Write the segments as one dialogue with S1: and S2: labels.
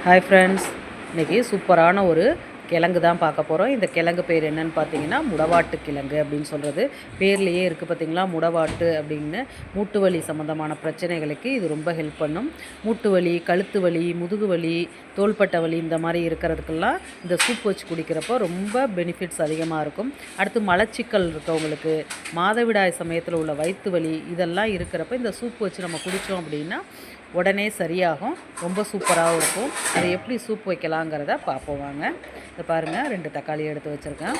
S1: Hi friends, இன்றைக்கி சூப்பரான ஒரு கிழங்கு தான் பார்க்க போகிறோம். இந்த கிழங்கு பேர் என்னன்னு பார்த்தீங்கன்னா முடவாட்டு கிழங்கு அப்படின்னு சொல்கிறது. பேர்லேயே இருக்குது பார்த்தீங்களா, முடவாட்டு அப்படின்னு. மூட்டு வலி சம்மந்தமான பிரச்சனைகளுக்கு இது ரொம்ப ஹெல்ப் பண்ணும். மூட்டு வலி, கழுத்து வலி, முதுகு வலி, தோள்பட்டை வலி இந்த மாதிரி இருக்கிறதுக்கெல்லாம் இந்த சூப் வச்சு குடிக்கிறப்போ ரொம்ப பெனிஃபிட்ஸ் அதிகமாக இருக்கும். அடுத்து மலச்சிக்கல் இருக்கவங்களுக்கு, மாதவிடாய் சமயத்தில் உள்ள வயிற்று வலி இதெல்லாம் இருக்கிறப்ப இந்த சூப் வச்சு நம்ம குடித்தோம் அப்படின்னா உடனே சரியாகும். ரொம்ப சூப்பராகவும் இருக்கும். அதை எப்படி சூப் வைக்கலாங்கிறத பார்ப்போம் வாங்க. இதை பாருங்கள், 2 தக்காளி எடுத்து வச்சுருக்கேன்,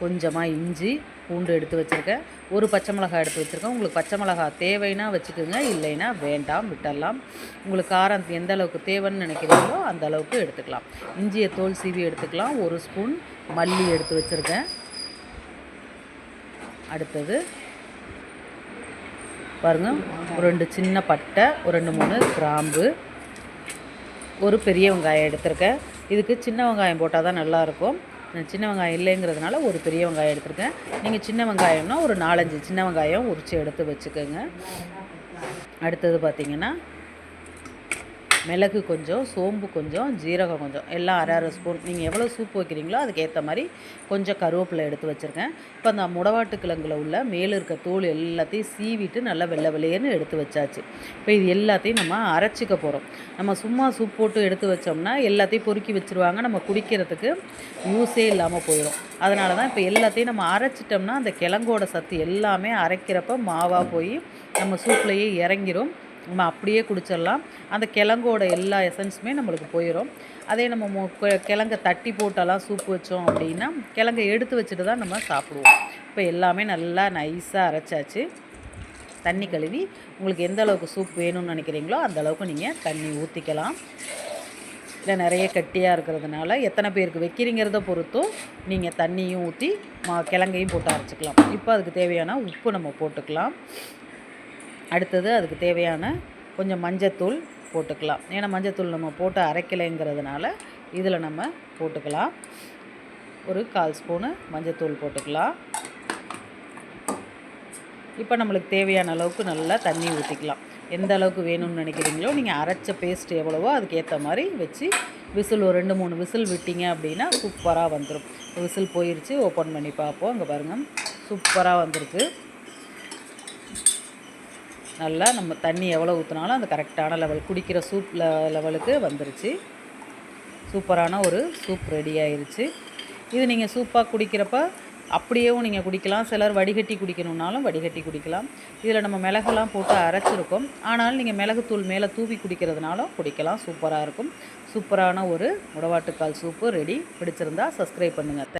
S1: கொஞ்சமாக இஞ்சி பூண்டு எடுத்து வச்சுருக்கேன், ஒரு பச்சை மிளகாய் எடுத்து வச்சுருக்கேன். உங்களுக்கு பச்சை மிளகாய் தேவைன்னா வச்சுக்கோங்க, இல்லைன்னா வேண்டாம், விட்டுடலாம். உங்களுக்கு காரம் எந்த அளவுக்கு தேவைன்னு நினைக்கிறீங்களோ அந்த அளவுக்கு எடுத்துக்கலாம். இஞ்சியை தோல் சீவி எடுத்துக்கலாம். 1 ஸ்பூன் மல்லி எடுத்து வச்சுருக்கேன். அடுத்தது பாருங்கள், ஒரு 2 சின்ன பட்டை, ஒரு 2-3 கிராம்பு, ஒரு பெரிய வெங்காயம் எடுத்திருக்கேன். இதுக்கு சின்ன வெங்காயம் போட்டால் தான் நல்லாயிருக்கும். சின்ன வெங்காயம் இல்லைங்கிறதுனால ஒரு பெரிய வெங்காயம் எடுத்திருக்கேன். நீங்கள் சின்ன வெங்காயம்னா ஒரு 4-5 சின்ன வெங்காயம் உரித்து எடுத்து வச்சுக்கோங்க. அடுத்தது பார்த்திங்கன்னா மிளகு கொஞ்சம், சோம்பு கொஞ்சம், ஜீரகம் கொஞ்சம், எல்லாம் அரை ஸ்பூன். நீங்கள் எவ்வளோ சூப் வைக்கிறீங்களோ அதுக்கேற்ற மாதிரி கொஞ்சம் கருவேப்பிலை எடுத்து வச்சுருக்கேன். இப்போ அந்த முடவாட்டு கிழங்குல உள்ள மேலே இருக்க தோல் எல்லாத்தையும் சீவிட்டு நல்லா வெள்ளை வெள்ளையன்னு எடுத்து வச்சாச்சு. இப்போ இது எல்லாத்தையும் நம்ம அரைச்சிக்க போகிறோம். நம்ம சும்மா சூப் போட்டு எடுத்து வச்சோம்னா எல்லாத்தையும் பொறுக்கி வச்சுருவாங்க, நம்ம குடிக்கிறதுக்கு யூஸே இல்லாமல் போயிடும். அதனால தான் இப்போ எல்லாத்தையும் நம்ம அரைச்சிட்டோம்னா அந்த கிழங்கோட சத்து எல்லாமே அரைக்கிறப்ப மாவாக போய் நம்ம சூப்லேயே இறங்கிரும். நம்ம அப்படியே குடிச்சிடலாம். அந்த கிழங்கோட எல்லா எசன்ஸுமே நம்மளுக்கு போயிடும். அதே நம்ம கிழங்கை தட்டி போட்டெல்லாம் சூப் வச்சோம் அப்படின்னா கிழங்கை எடுத்து வச்சுட்டு தான் நம்ம சாப்பிடுவோம். இப்போ எல்லாமே நல்லா நைஸாக அரைச்சாச்சு. தண்ணி கழுவி உங்களுக்கு எந்த அளவுக்கு சூப் வேணும்னு நினைக்கிறீங்களோ அந்த அளவுக்கு நீங்கள் தண்ணி ஊற்றிக்கலாம். இல்லை நிறைய கட்டியாக இருக்கிறதுனால எத்தனை பேருக்கு வைக்கிறீங்கிறத பொறுத்தும் நீங்கள் தண்ணியும் ஊற்றி கிழங்கையும் போட்டு அரைச்சிக்கலாம். இப்போ அதுக்கு தேவையான உப்பு நம்ம போட்டுக்கலாம். அடுத்தது அதுக்கு தேவையான கொஞ்சம் மஞ்சத்தூள் போட்டுக்கலாம். ஏன்னா மஞ்சத்தூள் நம்ம போட்டு அரைக்கலைங்கிறதுனால இதில் நம்ம போட்டுக்கலாம். ஒரு 1/4 ஸ்பூனு மஞ்சத்தூள் போட்டுக்கலாம். இப்போ நம்மளுக்கு தேவையான அளவுக்கு நல்லா தண்ணி ஊற்றிக்கலாம். எந்த அளவுக்கு வேணும்னு நினைக்கிறீங்களோ நீங்கள் அரைச்ச பேஸ்ட் எவ்வளவோ அதுக்கேற்ற மாதிரி வச்சு விசில் ஒரு 2-3 விசில் விட்டீங்க அப்படின்னா சூப்பராக வந்துடும். விசில் போயிடுச்சு, ஓப்பன் பண்ணி பார்ப்போம். அங்கே பாருங்கள், சூப்பராக வந்திருக்கு. நல்லா நம்ம தண்ணி எவ்வளோ ஊற்றினாலும் அந்த கரெக்டான லெவல், குடிக்கிற சூப் லெவலுக்கு வந்துருச்சு. சூப்பரான ஒரு சூப் ரெடி ஆயிடுச்சு. இது நீங்கள் சூப்பாக குடிக்கிறப்ப அப்படியேவும் நீங்கள் குடிக்கலாம். சிலர் வடிகட்டி குடிக்கணுன்னாலும் வடிகட்டி குடிக்கலாம். இதில் நம்ம மிளகெல்லாம் போட்டு அரைச்சிருக்கோம். ஆனாலும் நீங்கள் மிளகுத்தூள் மேலே தூவி குடிக்கிறதுனாலும் குடிக்கலாம். சூப்பராக இருக்கும். சூப்பரான ஒரு முடவாட்டுக்கால் சூப்பு ரெடி. பிடிச்சிருந்தா சப்ஸ்கிரைப் பண்ணுங்கள்.